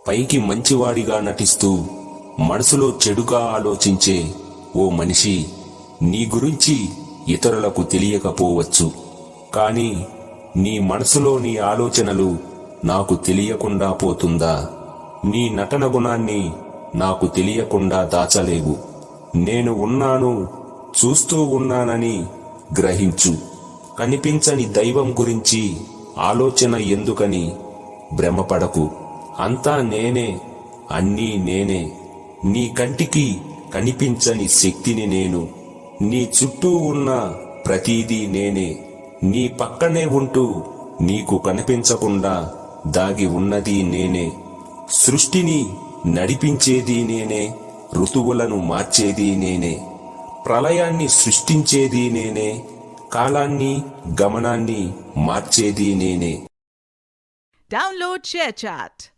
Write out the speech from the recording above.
పైకి మంచివాడిగా నటిస్తూ మనసులో చెడుగా ఆలోచించే ఓ మనిషి, నీ గురించి ఇతరులకు తెలియకపోవచ్చు, కానీ నీ మనసులోని ఆలోచనలు నాకు తెలియకుండా పోతుందా? నీ నటన గుణాన్ని నాకు తెలియకుండా దాచలేవు. నేను ఉన్నాను, చూస్తూ ఉన్నానని గ్రహించు. కనిపించని దైవం గురించి ఆలోచన ఎందుకని భ్రమపడకు. అంతా నేనే, అన్నీ నేనే. నీ కంటికి కనిపించని శక్తిని నేను. నీ చుట్టూ ఉన్న ప్రతీదీ నేనే. నీ పక్కనే ఉంటూ నీకు కనిపించకుండా దాగి ఉన్నది నేనే. సృష్టిని నడిపించేది నేనే, ఋతువులను మార్చేది నేనే, ప్రళయాన్ని సృష్టించేది నేనే, కాలాన్ని గమనాన్ని మార్చేది నేనే. Download ShareChat.